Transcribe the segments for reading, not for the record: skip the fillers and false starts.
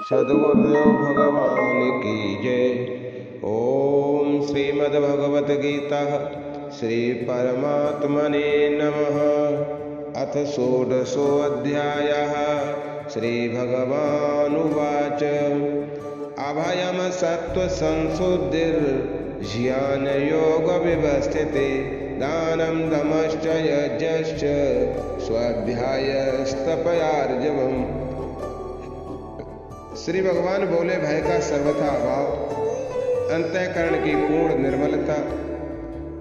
सद्गुरुदेव भगवान की जय। ओम श्रीमद्भगवत गीता श्री परमात्मने नमः। अथ षोडशोऽध्यायः। श्री भगवानुवाच अभयम सत्त्वसंशुद्धिर्ज्ञान योग विवस्थिते दानं दमश्च यज्ञश्च स्वाध्यायस्तपयार्जवम्। श्री भगवान बोले, भय का सर्वथा अभाव, अंतःकरण की पूर्ण निर्मलता,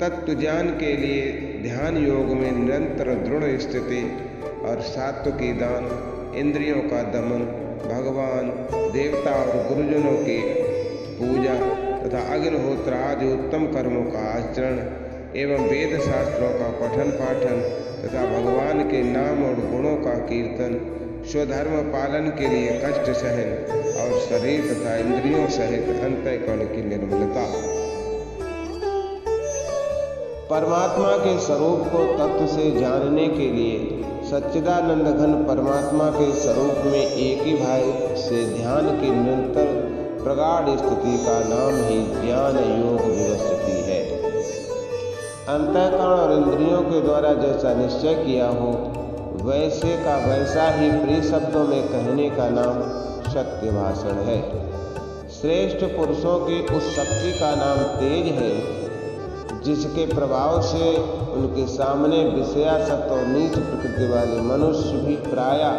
तत्व ज्ञान के लिए ध्यान योग में निरंतर दृढ़ स्थिति और सात्विकी दान, इंद्रियों का दमन, भगवान देवता और गुरुजनों की पूजा तथा अग्निहोत्र आदि उत्तम कर्मों का आचरण एवं वेद शास्त्रों का पठन पाठन तथा भगवान के नाम और गुणों का कीर्तन, स्वधर्म पालन के लिए कष्ट सहन और शरीर तथा इंद्रियों सहित अंतःकरण की निर्मलता। परमात्मा के स्वरूप को तत्व से जानने के लिए सच्चिदानंद घन परमात्मा के स्वरूप में एक ही भाव से ध्यान की निरंतर प्रगाढ़ स्थिति का नाम ही ज्ञान योग व्यवस्थिति है। अंतःकरण और इंद्रियों के द्वारा जैसा निश्चय किया हो वैसे का वैसा ही प्रिय शब्दों में कहने का नाम सत्य भाषण है। श्रेष्ठ पुरुषों की उस शक्ति का नाम तेज है जिसके प्रभाव से उनके सामने विषयासक्त और नीच प्रकृति वाले मनुष्य भी प्रायः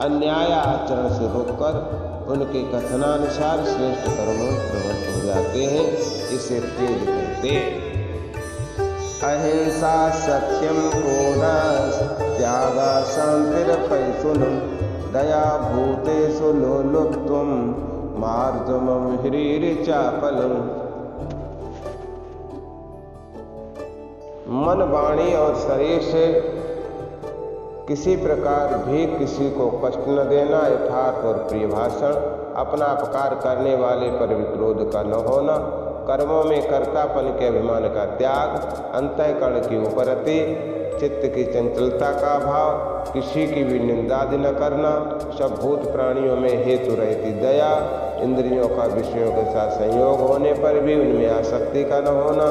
अन्याय आचरण से रोककर उनके कथनानुसार श्रेष्ठ कर्मों में प्रवृत्त हो जाते हैं। इसे तेज कहते हैं। अहिंसा सत्यम क्रोधः त्यागा शांतिरपैशुनम् दया भूतेषु लोलुप्त्वं मार्दमं ह्रीरिचापलम्। मन, वाणी और शरीर से किसी प्रकार भी किसी को कष्ट न देना, यथार्थ और प्रिय भाषण, अपना अपकार करने वाले पर विक्रोध का न होना, कर्मों में कर्तापन के अभिमान का त्याग, अंतःकरण की उपरति, चित्त की चंचलता का अभाव, किसी की भी निंदादि न करना, सब भूत प्राणियों में हेतु रहती दया, इंद्रियों का विषयों के साथ संयोग होने पर भी उनमें आसक्ति का न होना,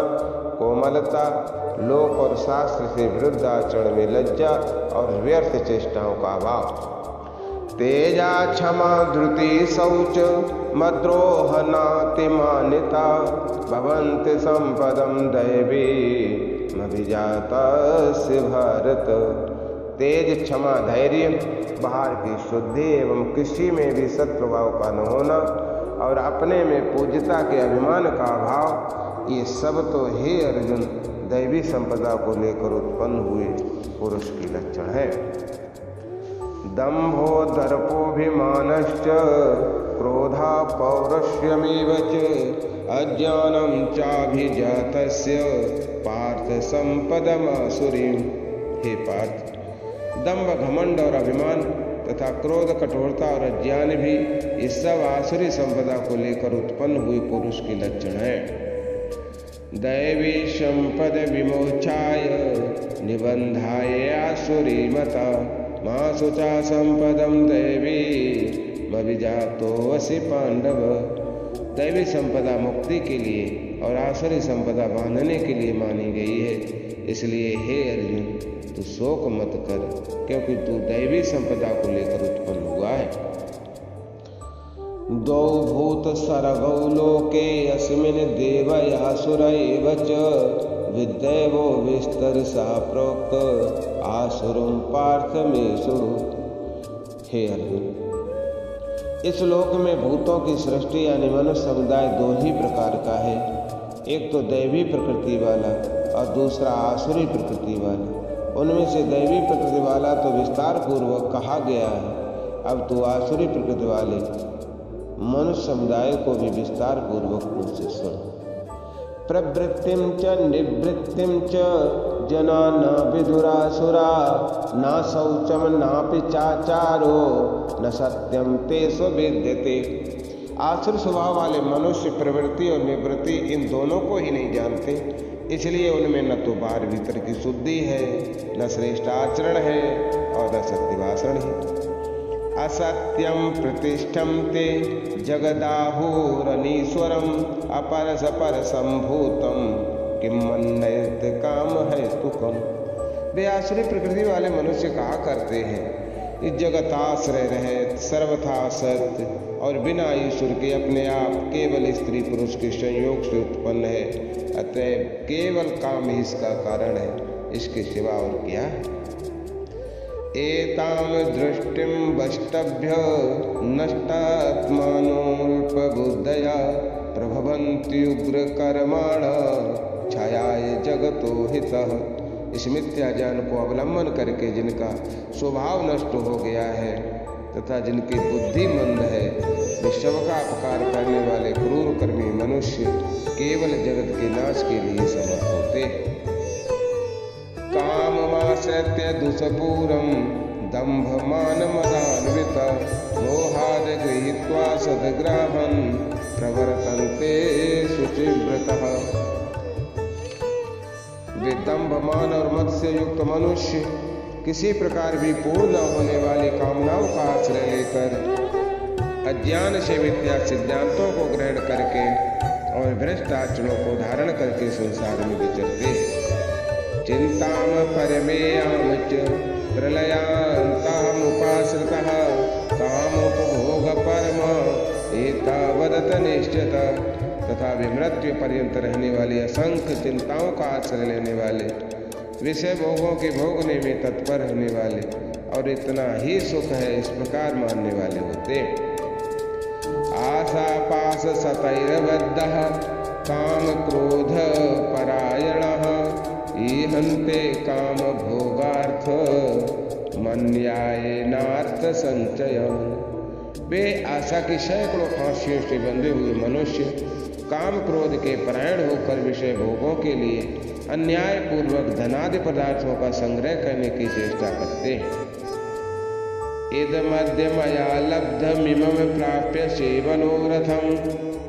कोमलता, लोक और शास्त्र से विरुद्ध आचरण में लज्जा और व्यर्थ चेष्टाओं का अभाव। तेजा क्षमा धृति शौच मद्रोहनातिमानिता भवन्ति संपदं दैवी मभिजातस्य भारत। तेज, क्षमा, धैर्य, बाहर की शुद्धि एवं किसी में भी सत्प्रभाव का न होना और अपने में पूज्यता के अभिमान का अभाव, ये सब तो हे अर्जुन दैवी संपदा को लेकर उत्पन्न हुए पुरुष की लक्षण है। दंभो दर्पोभिमानश्च क्रोधा पौरुषमेव च अज्ञानं चाभिजातस्य पार्थ संपदमासुरीं। हे पार्थ, दंभ, घमंड और अभिमान तथा क्रोध, कठोरता और अज्ञान भी इस सब आसुरी संपदा को लेकर उत्पन्न हुई पुरुष की लक्षण है। दैवी संपद विमोक्षाय निबंधाय आसुरी मता मां शुचा संपदम दैवी मभिजातोऽसि पांडव। दैवी संपदा मुक्ति के लिए और आसुरी संपदा बांधने के लिए मानी गई है। इसलिए हे अर्जुन, तू शोक मत कर, क्योंकि तू दैवी संपदा को लेकर उत्पन्न हुआ है। द्वौ भूत सर्गौ लोके अस्मिन् देवयासुर एव च विद्यैवो विस्तरसा प्रोक्त आसुरं पार्थ मे शृणु। हे अर्जुन, इस लोक में भूतों की सृष्टि यानी मनुष्य समुदाय दो ही प्रकार का है। एक तो दैवी प्रकृति वाला और दूसरा आसुरी प्रकृति वाला। उनमें से दैवी प्रकृति वाला तो विस्तार पूर्वक कहा गया है। अब तो आसुरी प्रकृति वाले मनुष्य समुदाय को भी विस्तार पूर्वक उनसे सुन। प्रवृत्तिं च निवृत्तिं च जना न विदुरासुरा न शौचम नापि चाचारो न सत्यम तेषु विद्यते। आसुर स्वभाव वाले मनुष्य प्रवृत्ति और निवृत्ति इन दोनों को ही नहीं जानते, इसलिए उनमें न तो बाहर भीतर की शुद्धि है, न श्रेष्ठ आचरण है और न सत्य भाषण है। असत्यं प्रतिष्ठन्ते जगदाहुरनीश्वरम् अपरसपरसम्भूतं किं मन्यते कामहेतुकम्। वे आसुरी प्रकृति वाले मनुष्य कहा करते हैं, इस जगताश्रय रहित सर्वथा सत्य और बिना ईश्वर के अपने आप केवल स्त्री पुरुष के संयोग से उत्पन्न है, अतएव केवल काम ही इसका कारण है, इसके सिवा और क्या है। एताम दृष्टिं वष्टभ्य नष्टात्मानोऽल्पबुद्धया प्रभवन्ति उग्रकर्माणा छायाय जगतो हितः। इस मिथ्या ज्ञान को अवलंबन करके जिनका स्वभाव नष्ट हो गया है तथा जिनकी बुद्धि मंद है, वे सबका अपकार करने वाले क्रूर कर्मी मनुष्य केवल जगत के नाश के लिए समर्थ होते। काममाश्रित्य दुष्पूरं दम्भमानमदान्विता मोहाद् गृहीत्वा सद्ग्राहन् प्रवर्तन्ते शुचिव्रतः। वे दम्भमान और मद से युक्त मनुष्य किसी प्रकार भी पूर्ण न होने वाली कामनाओं का आश्रय लेकर अज्ञान से मिथ्या सिद्धांतों को ग्रहण करके और भ्रष्ट आचरणों को धारण करके संसार में विचरते। चिंताम परमेयाम च प्रलयांतामुपाश्रितः कामोपभोग परम एतावदत निश्चित। तथा विमृत्यु पर्यंत रहने वाली असंख्य चिंताओं का आश्रय लेने वाले, विषय भोगों के भोगने में तत्पर रहने वाले और इतना ही सुख है इस प्रकार मानने वाले होते। आशा पास सतैर्बद्धः काम क्रोध परायणः ईहन्ते काम भोगार्थ मन्यायनार्थ संचयन। वे आशा की सैकड़ों फांसियों से बंधे हुए मनुष्य काम क्रोध के परायण होकर विषय भोगों के लिए अन्याय पूर्वक धनादि पदार्थों का संग्रह करने की चेष्टा करते हैं। इदमद्य मया लब्धमिमं प्राप्य सेवनोरथं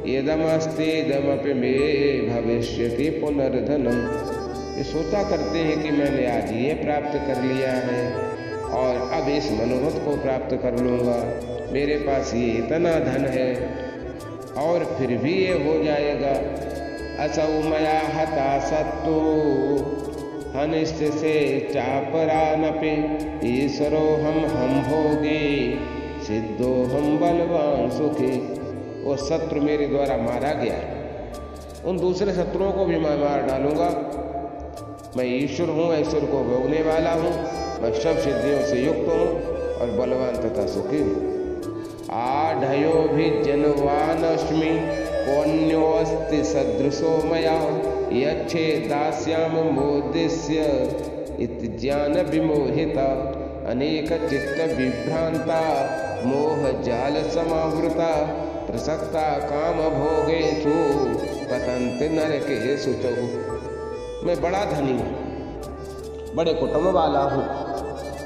इदमस्तीदमपि मे भविष्यति पुनर्धनम्। ये सोचा करते हैं कि मैंने आज ये प्राप्त कर लिया है और अब इस मनोरथ को प्राप्त कर लूँगा, मेरे पास ये इतना धन है और फिर भी ये हो जाएगा। असौ मया हता सत्तो हनिष्ठ से चापरानपि ईश्वरो हम भोगी सिद्धो हम बलवान सुखी। वो शत्रु मेरे द्वारा मारा गया, उन दूसरे शत्रुओं को भी मैं मार डालूंगा। मैं ईश्वर हूँ, ईश्वर को भोगने वाला हूँ, मैं सब सिद्धियों से युक्त हूँ और बलवान तथा सुखी हूँ। आढ़यो भी जनवानस्मि कोन्योस्ति सदृशो मया यच्छे दास्याम मोदिष्य इति ज्ञान विमोहिता अनेक चित्त विभ्रांता मोह जाल समावृता प्रसक्ता काम भोगेषु पतन्ति नरकेषु च। मैं बड़ा धनी हूँ, बड़े कुटुंब वाला हूँ,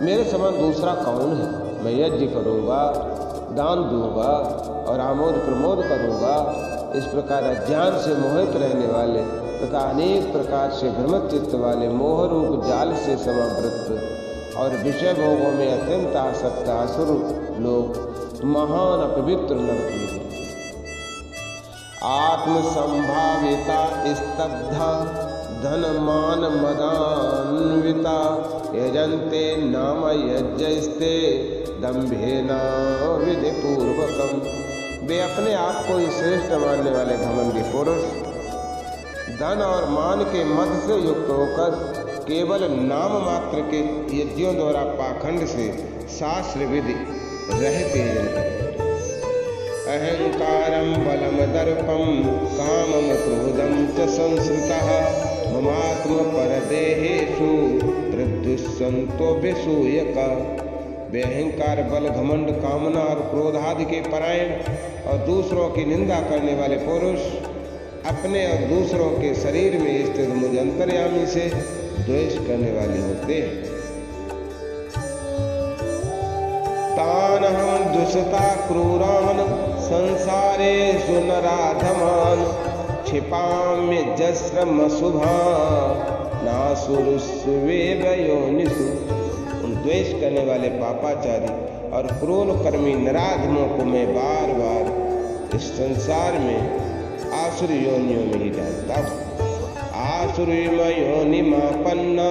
मेरे समान दूसरा कौन है। मैं यज्ञ करूँगा, दान दूंगा और आमोद प्रमोद करूंगा। इस प्रकार अज्ञान से मोहित रहने वाले तथा अनेक प्रकार से भ्रमित चित्त वाले मोह रूप जाल से समावृत और विषय भोगों में अत्यंत आसक्त असुर लोग महान अपवित्र नरक में। आत्म संभाविता स्तब्धा धन मान मदान्विता यजन्ते नाम यज्ञस्ते दम्भेना विधि पूर्वकम। वे अपने आप को ही श्रेष्ठ मानने वाले घमंडी पुरुष धन और मान के मद से युक्त होकर केवल नाम मात्र के यज्ञों द्वारा पाखंड से शास्त्र विधि रहते अहंकारम बलम दर्पम कामम क्रोधम च संस्कृतः ममात्म परदेहेषु प्रद्युष्यन्तो विसूयका। वे अहंकार बल घमंड कामना और क्रोध आदि के परायण और दूसरों की निंदा करने वाले पुरुष अपने और दूसरों के शरीर में स्थित मुझ अंतर्यामी से द्वेष करने वाले होते हैं। तान हम दुष्टा क्रूरान संसारेषु नराधमान क्षिपाम्य जस्रमशुभान् नासुरुष्वेव योनिषु। द्वेष करने वाले पापाचारी और क्रूर कर्मी नराधमों को मैं बार बार इस संसार में आसुर योनियों में ही डालता हूँ। आसुरीम योनिमापन्ना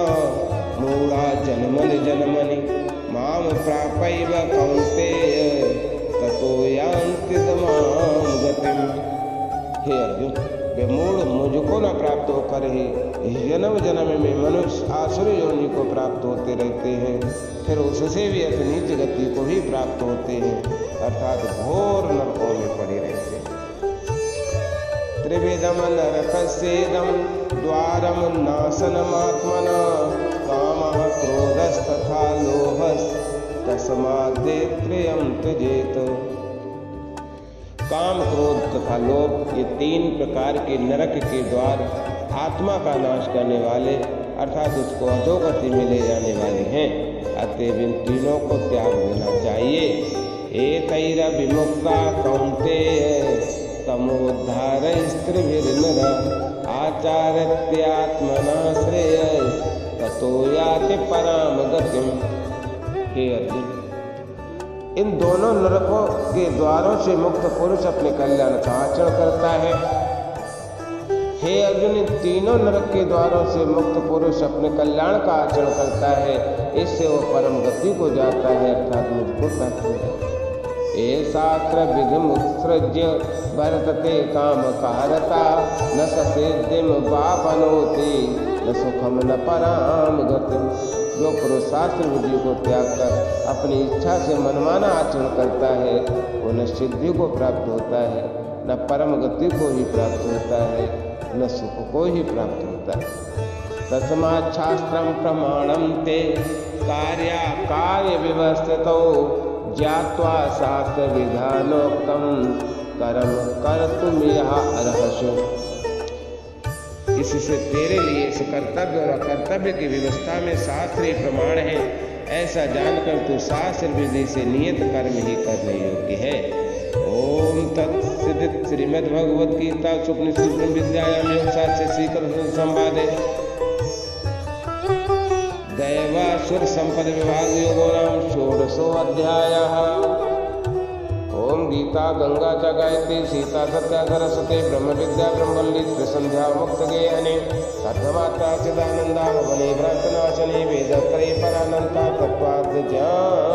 मूढ़ा जन्मनि जन्मनि माम प्रापैव कौन्तेय ततो यान्ति तमाम गतिम्। हे अर्जुन, वे मूढ़ मुझको न प्राप्त होकर ही जन्म जन्म में मनुष्य आसुर योनि को प्राप्त होते रहते हैं, फिर उससे भी अति नीच गति को भी प्राप्त होते हैं, अर्थात घोर नरकों में पड़े रहते हैं। त्रिविधम नरकस्येदं द्वारम नाशनमात्मना कामः क्रोधस्तथा लोभस्तस्माद्त्रयं त्यजेत। काम, क्रोध तथा लोभ ये तीन प्रकार के नरक के द्वार आत्मा का नाश करने वाले अर्थात उसको अधोगति में ले जाने वाले हैं। अतएव इन तीनों को त्याग देना चाहिए। एकैरविमुक्ता कौन्तेय तमोद्धारैस्त्रिभिर्नर आचारत्यात्मना श्रेयस् ततो याति पराम गतिम्। हे अर्जुन, इन दोनों नरकों के द्वारों से मुक्त पुरुष अपने कल्याण का आचरण करता है। हे अर्जुन, इन तीनों नरक के द्वारों से मुक्त पुरुष अपने कल्याण का आचरण करता है, इससे वो परम गति को जाता है अर्थात मुझको प्राप्त हो जाता है। ये शास्त्र विधिमुत्सृज्य वर्तते काम कारता न सिद्धिम वापनोति न सुखम न पराम गतिम्। जो पुरुष शास्त्र विधि को त्याग कर अपनी इच्छा से मनमाना आचरण करता है, वो न सिद्धि को प्राप्त होता है, न परम गति को ही प्राप्त होता है, न सुख को ही प्राप्त होता है। तस्मात् शास्त्रं प्रमाणं ते कार्य व्यवस्थितो ज्ञात्वा शास्त्र विधानोक्तं कर्म कर्तुमिह अर्हसि। इससे तेरे लिए इस कर्तव्य और अकर्तव्य की व्यवस्था में शास्त्रीय प्रमाण है, ऐसा जानकर तू शास्त्र विधि से नियत कर्म ही करने योग्य है। ओम तत्सदित। श्रीमद्भगवद गीता उपनिषद विद्यायाम योगशास्त्रे श्री कृष्ण संवादे दैवासुर संपद विभाग योगो नाम षोडशो अध्यायः। ओम गीता गंगा च गायत्री सीता सत्या सरस्वती ब्रह्म विद्या ब्रह्मवल्ली त्रिसंध्या मुक्त गेयने तत्वमात्रा चिदानंदा भवने भ्रांतनाशने वेदत्रय परानंता तत्वार्थ ज्ञान